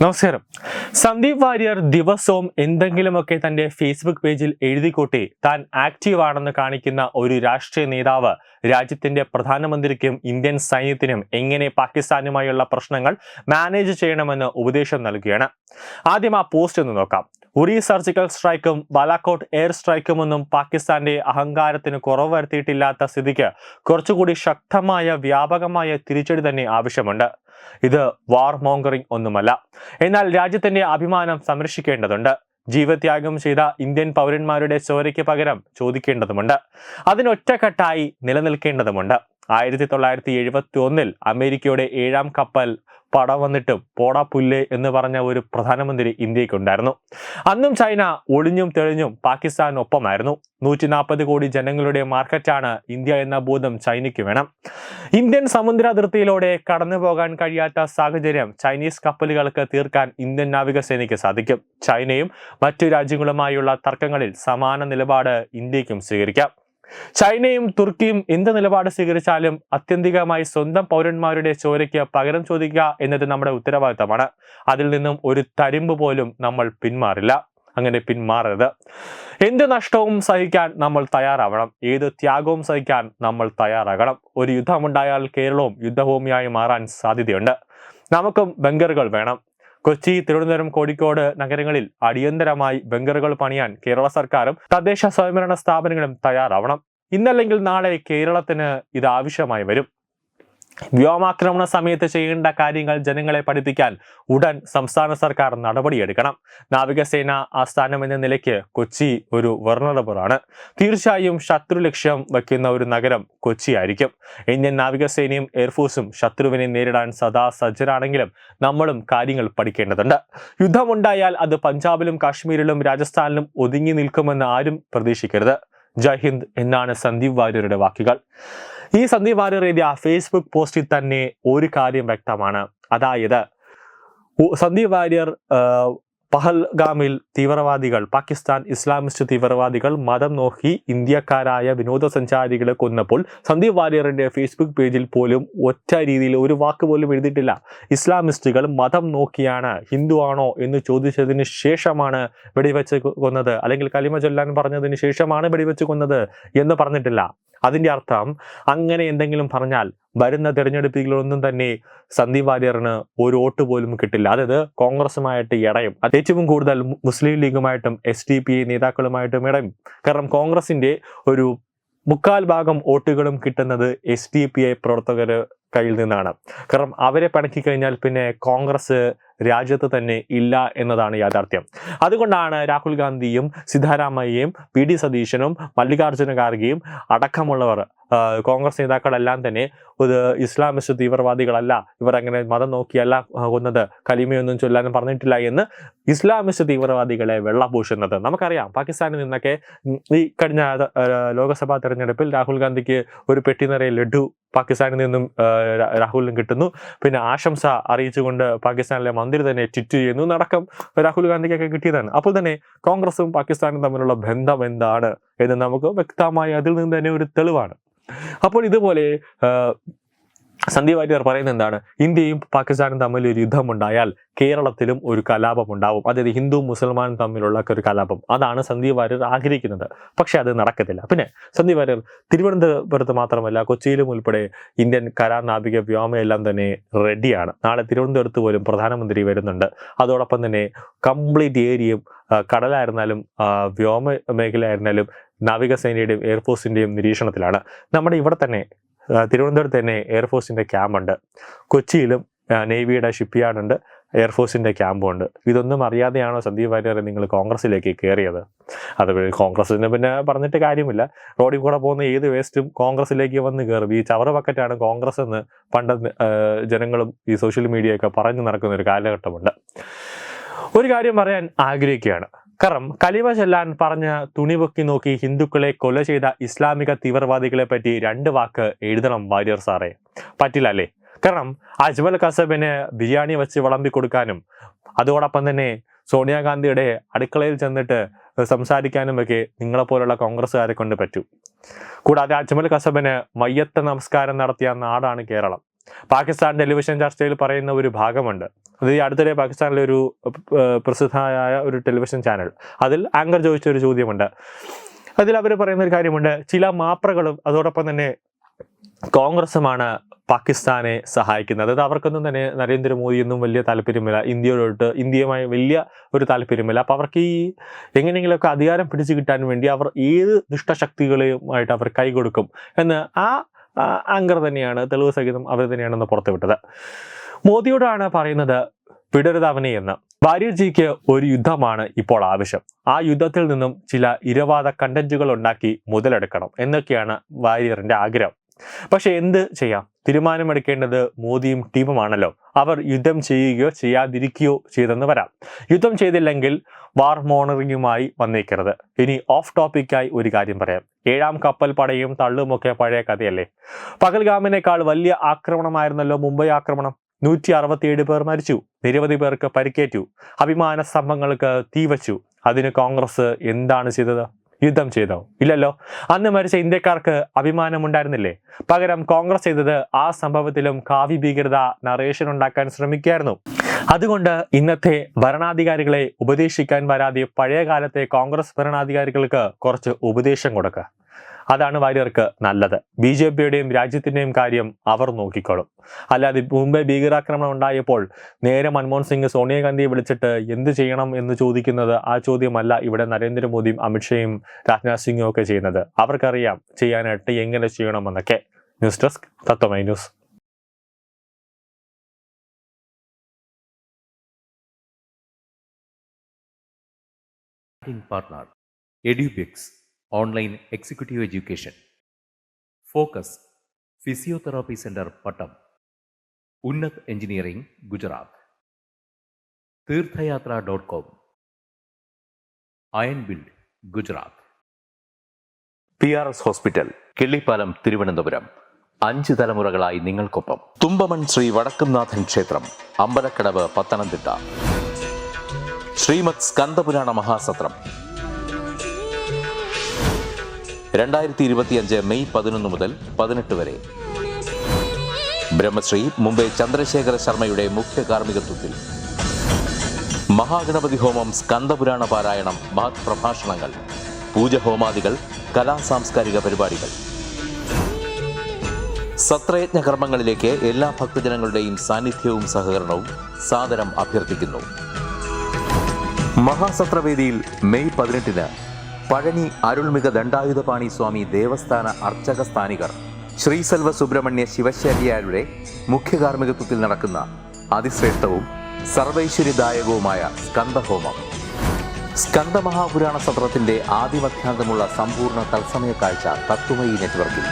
നമസ്കാരം. സന്ദീപ് വാര്യർ ദിവസവും എന്തെങ്കിലുമൊക്കെ തന്റെ ഫേസ്ബുക്ക് പേജിൽ എഴുതിക്കൂട്ടി താൻ ആക്റ്റീവ് ആണെന്ന് കാണിക്കുന്ന ഒരു രാഷ്ട്രീയ നേതാവ് രാജ്യത്തിന്റെ പ്രധാനമന്ത്രിക്കും ഇന്ത്യൻ സൈന്യത്തിനും എങ്ങനെ പാകിസ്ഥാനുമായുള്ള പ്രശ്നങ്ങൾ മാനേജ് ചെയ്യണമെന്ന് ഉപദേശം നൽകുകയാണ്. ആദ്യം ആ പോസ്റ്റ് ഒന്ന് നോക്കാം. ഉറി സർജിക്കൽ സ്ട്രൈക്കും ബാലാക്കോട്ട് എയർ സ്ട്രൈക്കുമൊന്നും പാകിസ്ഥാന്റെ അഹങ്കാരത്തിന് കുറവ് വരുത്തിയിട്ടില്ലാത്ത സ്ഥിതിക്ക് കുറച്ചുകൂടി ശക്തമായ വ്യാപകമായ തിരിച്ചടി തന്നെ ആവശ്യമുണ്ട്. ഇത് വാർ മോങ്കറിംഗ് ഒന്നുമല്ല. എന്നാൽ രാജ്യത്തിന്റെ അഭിമാനം സംരക്ഷിക്കേണ്ടതുണ്ട്. ജീവത്യാഗം ചെയ്ത ഇന്ത്യൻ പൗരന്മാരുടെ ചോരയ്ക്ക് പകരം ചോദിക്കേണ്ടതുമുണ്ട്. അതിനൊറ്റക്കെട്ടായി നിലനിൽക്കേണ്ടതുമുണ്ട്. 1971 അമേരിക്കയുടെ 7ാം കപ്പൽ പട വന്നിട്ടും പോടാ പുല്ല് എന്ന് പറഞ്ഞ ഒരു പ്രധാനമന്ത്രി ഇന്ത്യക്കുണ്ടായിരുന്നു. അന്നും ചൈന ഒളിഞ്ഞും തെളിഞ്ഞും പാകിസ്ഥാനൊപ്പമായിരുന്നു. 140 കോടി ജനങ്ങളുടെ മാർക്കറ്റാണ് ഇന്ത്യ എന്ന ബോധം ചൈനയ്ക്ക് വേണം. ഇന്ത്യൻ സമുദ്ര അതിർത്തിയിലൂടെ കടന്നു പോകാൻ കഴിയാത്ത സാഹചര്യം ചൈനീസ് കപ്പലുകൾക്ക് തീർക്കാൻ ഇന്ത്യൻ നാവികസേനയ്ക്ക് സാധിക്കും. ചൈനയും മറ്റു രാജ്യങ്ങളുമായുള്ള തർക്കങ്ങളിൽ സമാന നിലപാട് ഇന്ത്യക്കും സ്വീകരിക്കാം. ചൈനയും തുർക്കിയും എന്ത് നിലപാട് സ്വീകരിച്ചാലും ആത്യന്തികമായി സ്വന്തം പൗരന്മാരുടെ ചോരയ്ക്ക് പകരം ചോദിക്കുക എന്നത് നമ്മുടെ ഉത്തരവാദിത്തമാണ്. അതിൽ നിന്നും ഒരു തരിമ്പ് പോലും നമ്മൾ പിന്മാറില്ല. അങ്ങനെ പിന്മാറരുത്. എന്ത് നഷ്ടവും സഹിക്കാൻ നമ്മൾ തയ്യാറാവണം. ഏത് ത്യാഗവും സഹിക്കാൻ നമ്മൾ തയ്യാറാകണം. ഒരു യുദ്ധമുണ്ടായാൽ കേരളവും യുദ്ധഭൂമിയായി മാറാൻ സാധ്യതയുണ്ട്. നമുക്കും ബങ്കറുകൾ വേണം. കൊച്ചി, തിരുവനന്തപുരം, കോഴിക്കോട് നഗരങ്ങളിൽ അടിയന്തരമായി ബങ്കറുകൾ പണിയാൻ കേരള സർക്കാരും തദ്ദേശ സ്വയംഭരണ സ്ഥാപനങ്ങളും തയ്യാറാവണം. ഇന്നല്ലെങ്കിൽ നാളെ കേരളത്തിന് ഇത് ആവശ്യമായി വരും. വ്യോമാക്രമണ സമയത്ത് ചെയ്യേണ്ട കാര്യങ്ങൾ ജനങ്ങളെ പഠിപ്പിക്കാൻ ഉടൻ സംസ്ഥാന സർക്കാർ നടപടിയെടുക്കണം. നാവികസേന ആസ്ഥാനം എന്ന നിലയ്ക്ക് കൊച്ചി ഒരു വെർണറബിൾ ആണ്. തീർച്ചയായും ശത്രു ലക്ഷ്യം വയ്ക്കുന്ന ഒരു നഗരം കൊച്ചിയായിരിക്കും. ഇന്ത്യൻ നാവികസേനയും എയർഫോഴ്സും ശത്രുവിനെ നേരിടാൻ സദാ സജ്ജരാണെങ്കിലും നമ്മളും കാര്യങ്ങൾ പഠിക്കേണ്ടതുണ്ട്. യുദ്ധമുണ്ടായാൽ അത് പഞ്ചാബിലും കാശ്മീരിലും രാജസ്ഥാനിലും ഒതുങ്ങി നിൽക്കുമെന്ന് ആരും പ്രതീക്ഷിക്കരുത്. ജയ് ഹിന്ദ് എന്നാണ് സന്ദീപ് വാര്യരുടെ വാക്കുകൾ. ഈ സന്ദീപ് വാര്യർ എഴുതിയ ഫേസ്ബുക്ക് പോസ്റ്റിൽ തന്നെ ഒരു കാര്യം വ്യക്തമാണ്. അതായത് സന്ദീപ് വാര്യർ പഹൽഗാമിൽ തീവ്രവാദികൾ, പാകിസ്ഥാൻ ഇസ്ലാമിസ്റ്റ് തീവ്രവാദികൾ മതം നോക്കി ഇന്ത്യക്കാരായ വിനോദസഞ്ചാരികളെ കൊന്നപ്പോൾ സന്ദീപ് വാര്യറിന്റെ ഫേസ്ബുക്ക് പേജിൽ പോലും ഒറ്റ രീതിയിൽ ഒരു വാക്ക് പോലും എഴുതിയിട്ടില്ല. ഇസ്ലാമിസ്റ്റുകൾ മതം നോക്കിയാണ്, ഹിന്ദു ആണോ എന്ന് ചോദിച്ചതിന് ശേഷമാണ് വെടിവെച്ച് കൊന്നത്, അല്ലെങ്കിൽ കലിമ ചൊല്ലാൻ പറഞ്ഞതിന് ശേഷമാണ് വെടിവെച്ച് കൊന്നത് എന്ന് പറഞ്ഞിട്ടില്ല. അതിന്റെ അർത്ഥം അങ്ങനെ എന്തെങ്കിലും പറഞ്ഞാൽ വരുന്ന തെരഞ്ഞെടുപ്പുകളൊന്നും തന്നെ സന്ദീപ് വാര്യറിന് ഒരു വോട്ട് പോലും കിട്ടില്ല. അതായത് കോൺഗ്രസുമായിട്ട് ഇടയും, ഏറ്റവും കൂടുതൽ മുസ്ലിം ലീഗുമായിട്ടും SDP നേതാക്കളുമായിട്ടും ഇടയും. കാരണം കോൺഗ്രസിന്റെ ഒരു 3/4 വോട്ടുകളും കിട്ടുന്നത് SDP പ്രവർത്തകര് കയ്യിൽ നിന്നാണ്. കാരണം അവരെ പണക്കി കഴിഞ്ഞാൽ പിന്നെ കോൺഗ്രസ് രാജ്യത്ത് തന്നെ ഇല്ല എന്നതാണ് യാഥാർത്ഥ്യം. അതുകൊണ്ടാണ് രാഹുൽ ഗാന്ധിയും സിദ്ധാരാമയ്യയും PD സതീശനും മല്ലികാർജുന ഖാർഗെയും അടക്കമുള്ളവർ, കോൺഗ്രസ് നേതാക്കളെല്ലാം തന്നെ ഒരു ഇസ്ലാമിസ്റ്റ് തീവ്രവാദികളല്ല, ഇവർ അങ്ങനെ മതം നോക്കിയല്ല കൊന്നത്, കലിമയൊന്നും ചൊല്ലാനും പറഞ്ഞിട്ടില്ല എന്ന് ഇസ്ലാമിസ്റ്റ് തീവ്രവാദികളെ വെള്ളപൂശുന്നത്. നമുക്കറിയാം, പാകിസ്ഥാനിൽ നിന്നൊക്കെ ഈ കഴിഞ്ഞ ലോക്സഭാ തെരഞ്ഞെടുപ്പിൽ രാഹുൽ ഗാന്ധിക്ക് ഒരു പെട്ടി നിറയെ ലഡു പാകിസ്ഥാനിൽ നിന്നും രാഹുലിനും കിട്ടുന്നു. പിന്നെ ആശംസ അറിയിച്ചുകൊണ്ട് പാകിസ്ഥാനിലെ മന്ത്രി തന്നെ ട്വീറ്റ് ചെയ്യുന്നു. നടക്കം രാഹുൽ ഗാന്ധിക്കൊക്കെ കിട്ടിയതാണ്. അപ്പോൾ തന്നെ കോൺഗ്രസും പാകിസ്ഥാനും തമ്മിലുള്ള ബന്ധം എന്താണ് എന്ന് നമുക്ക് വ്യക്തമായി അതിൽ നിന്ന് തന്നെ ഒരു തെളിവാണ്. അപ്പോൾ ഇതുപോലെ സന്ദീപ് വാര്യർ പറയുന്നത് എന്താണ്? ഇന്ത്യയും പാകിസ്ഥാനും തമ്മിൽ ഒരു യുദ്ധമുണ്ടായാൽ കേരളത്തിലും ഒരു കലാപം ഉണ്ടാവും. അതായത് ഹിന്ദു മുസൽമാനും തമ്മിലുള്ള ഒരു കലാപം. അതാണ് സന്ദീപ് വാര്യർ ആഗ്രഹിക്കുന്നത്. പക്ഷെ അത് നടക്കത്തില്ല. പിന്നെ സന്ദീപ് വാര്യർ തിരുവനന്തപുരത്ത് മാത്രമല്ല കൊച്ചിയിലും ഉൾപ്പെടെ ഇന്ത്യൻ കര, നാവിക, വ്യോമ എല്ലാം തന്നെ റെഡിയാണ്. നാളെ തിരുവനന്തപുരത്ത് പോലും പ്രധാനമന്ത്രി വരുന്നുണ്ട്. അതോടൊപ്പം തന്നെ കംപ്ലീറ്റ് ഏരിയയും കടലായിരുന്നാലും വ്യോമ മേഖലയായിരുന്നാലും നാവികസേനയുടെയും എയർഫോഴ്സിന്റെയും നിരീക്ഷണത്തിലാണ്. നമ്മുടെ ഇവിടെ തന്നെ തിരുവനന്തപുരത്ത് തന്നെ എയർഫോഴ്സിന്റെ ക്യാമ്പുണ്ട്. കൊച്ചിയിലും നേവിയുടെ ഷിപ്പ്യാർഡ് ഉണ്ട്, എയർഫോഴ്സിന്റെ ക്യാമ്പുണ്ട്. ഇതൊന്നും അറിയാതെയാണോ സന്ദീപ് വാര്യർ നിങ്ങൾ കോൺഗ്രസിലേക്ക് കയറിയത്? അത് കോൺഗ്രസിന് പിന്നെ പറഞ്ഞിട്ട് കാര്യമില്ല. റോഡിൽ കൂടെ പോകുന്ന ഏത് വേസ്റ്റും കോൺഗ്രസിലേക്ക് വന്ന് കയറും. ഈ ചവറ് ബക്കറ്റാണ് കോൺഗ്രസ് എന്ന് പണ്ട് ജനങ്ങളും ഈ സോഷ്യൽ മീഡിയയൊക്കെ പറഞ്ഞു നടക്കുന്ന ഒരു കാലഘട്ടമുണ്ട്. ഒരു കാര്യം പറയാൻ ആഗ്രഹിക്കുകയാണ്. കാരണം കലിമ ചൊല്ലാൻ പറഞ്ഞ തുണി പൊക്കി നോക്കി ഹിന്ദുക്കളെ കൊല ചെയ്ത ഇസ്ലാമിക തീവ്രവാദികളെ പറ്റി 2 വാക്ക് എഴുതണം വാര്യർ സാറേ. പറ്റില്ല അല്ലേ? കാരണം അജ്മൽ കസബിന് ബിരിയാണി വെച്ച് വിളമ്പി കൊടുക്കാനും അതോടൊപ്പം തന്നെ സോണിയാഗാന്ധിയുടെ അടുക്കളയിൽ ചെന്നിട്ട് സംസാരിക്കാനും ഒക്കെ നിങ്ങളെപ്പോലുള്ള കോൺഗ്രസ്സുകാരെ കൊണ്ട് പറ്റൂ. കൂടാതെ അജ്മൽ കസബിന് മയ്യത്ത് നമസ്കാരം നടത്തിയ നാടാണ് കേരളം. പാകിസ്ഥാൻ ടെലിവിഷൻ ചർച്ചയിൽ പറയുന്ന ഒരു ഭാഗമുണ്ട്. അത് ഈ അടുത്തിടെ പാകിസ്ഥാനിലെ ഒരു പ്രസിദ്ധമായ ഒരു ടെലിവിഷൻ ചാനൽ, അതിൽ ആങ്കർ ചോദിച്ച ഒരു ചോദ്യമുണ്ട്. അതിൽ അവർ പറയുന്ന ഒരു കാര്യമുണ്ട്, ചില മാപ്രകളും അതോടൊപ്പം തന്നെ കോൺഗ്രസുമാണ് പാകിസ്ഥാനെ സഹായിക്കുന്നത്. അത് അവർക്കൊന്നും തന്നെ നരേന്ദ്രമോദിയൊന്നും വലിയ താല്പര്യമില്ല, ഇന്ത്യയുമായി വലിയ ഒരു താല്പര്യമില്ല. അപ്പോൾ അവർക്ക് ഈ എങ്ങനെയെങ്കിലുമൊക്കെ അധികാരം പിടിച്ചു കിട്ടാൻ വേണ്ടി അവർ ഏത് ദുഷ്ടശക്തികളെയുമായിട്ട് അവർ കൈകൊടുക്കും എന്ന് ആ ആങ്കർ തന്നെയാണ്, തെളിവ് സഹിതം അവർ തന്നെയാണെന്ന് പുറത്തുവിട്ടത്. മോദിയോടാണ് പറയുന്നത് വിടരുത് അവനെ എന്ന്. വാര്യർജിക്ക് ഒരു യുദ്ധമാണ് ഇപ്പോൾ ആവശ്യം. ആ യുദ്ധത്തിൽ നിന്നും ചില ഇരവാദ കണ്ടന്റുകൾ ഉണ്ടാക്കി മുതലെടുക്കണം എന്നൊക്കെയാണ് വാര്യറിന്റെ ആഗ്രഹം. പക്ഷെ എന്ത് ചെയ്യാം, തീരുമാനമെടുക്കേണ്ടത് മോദിയും ടീമുമാണല്ലോ. അവർ യുദ്ധം ചെയ്യുകയോ ചെയ്യാതിരിക്കുകയോ ചെയ്തെന്ന് വരാം. യുദ്ധം ചെയ്തില്ലെങ്കിൽ വാർ മോണറിങ്ങുമായി വന്നേക്കരുത്. ഇനി ഓഫ് ടോപ്പിക്കായി ഒരു കാര്യം പറയാം. 7ാം കപ്പൽ പടയും തള്ളുമൊക്കെ പഴയ കഥയല്ലേ. പഹൽഗാമിനേക്കാൾ വലിയ ആക്രമണമായിരുന്നല്ലോ മുംബൈ ആക്രമണം. 167 പേർ മരിച്ചു, നിരവധി പേർക്ക് പരിക്കേറ്റു, അഭിമാന സ്തംഭങ്ങൾക്ക് തീവച്ചു. അതിന് കോൺഗ്രസ് എന്താണ് ചെയ്തത്? യുദ്ധം ചെയ്തോ? ഇല്ലല്ലോ. അന്ന് മരിച്ച ഇന്ത്യക്കാർക്ക് അഭിമാനമുണ്ടായിരുന്നില്ലേ? പകരം കോൺഗ്രസ് ചെയ്തത് ആ സംഭവത്തിലും കാവ്യ ഭീകരത നറേഷൻ ഉണ്ടാക്കാൻ ശ്രമിക്കുകയായിരുന്നു. അതുകൊണ്ട് ഇന്നത്തെ ഭരണാധികാരികളെ ഉപദേശിക്കാൻ വരാതെ പഴയ കാലത്തെ കോൺഗ്രസ് ഭരണാധികാരികൾക്ക് കുറച്ച് ഉപദേശം കൊടുക്കുക. അതാണ് വാര്യർക്ക് നല്ലത്. BJPയുടെയും രാജ്യത്തിന്റെയും കാര്യം അവർ നോക്കിക്കോളും. അല്ലാതെ മുംബൈ ഭീകരാക്രമണം ഉണ്ടായപ്പോൾ നേരെ മൻമോഹൻ സിംഗ് സോണിയാഗാന്ധിയെ വിളിച്ചിട്ട് എന്ത് ചെയ്യണം എന്ന് ചോദിക്കുന്നത് ആ ചോദ്യമല്ല ഇവിടെ നരേന്ദ്രമോദിയും അമിത്ഷായും രാജ്നാഥ് സിംഗും ഒക്കെ ചെയ്യുന്നത്. അവർക്കറിയാം ചെയ്യാനായിട്ട് എങ്ങനെ ചെയ്യണമെന്നൊക്കെ. ന്യൂസ് ഡെസ്ക് തത്വമൈ news. Partner EduBix Online Executive Education, Focus Physiotherapy Center Pattam, Unnat Engineering Gujarat, Tirthayatra.com, Iron Build Gujarat, PRS Hospital, Killipalam Thiruvananthapuram. 5 തലമുറകളായി നിങ്ങൾക്കൊപ്പം. തുമ്പമൺ ശ്രീ വടക്കുംനാഥൻ ക്ഷേത്രം, അമ്പലക്കടവ്, പത്തനംതിട്ട. ശ്രീമദ് സ്കന്ദപുരാണ മഹാസത്രം 2025 മെയ് 11 മുതൽ 18 വരെ. ബ്രഹ്മശ്രീ മുംബൈ ചന്ദ്രശേഖര ശർമ്മയുടെ മുഖ്യ കാർമ്മികത്വത്തിൽ മഹാഗണപതി ഹോമം, സ്കന്ദപുരാണ പാരായണം, മഹത് പ്രഭാഷണങ്ങൾ, പൂജഹോമാദികൾ, കലാസാംസ്കാരിക പരിപാടികൾ. സത്രയജ്ഞ കർമ്മങ്ങളിലേക്ക് എല്ലാ ഭക്തജനങ്ങളുടെയും സാന്നിധ്യവും സഹകരണവും സാദരം അഭ്യർത്ഥിക്കുന്നു. മഹാസത്രവേദിയിൽ മെയ് 18 പഴനി അരുൾമിക ദണ്ഡായുധപാണി സ്വാമി ദേവസ്ഥാന അർച്ചക സ്ഥാനികർ ശ്രീസെൽവ സുബ്രഹ്മണ്യ ശിവശാരിയാരുടെ മുഖ്യ കാർമ്മികത്വത്തിൽ നടക്കുന്ന അതിശ്രേഷ്ഠവും സർവൈശ്വര്യദായകവുമായ സ്കന്ദഹോമം. സ്കന്ദമഹാപുരാണ സത്രത്തിന്റെ ആദിമധ്യാന്തമുള്ള സമ്പൂർണ്ണ തത്സമയ കാഴ്ച തത്വമയി നെറ്റ്വർക്കിൽ.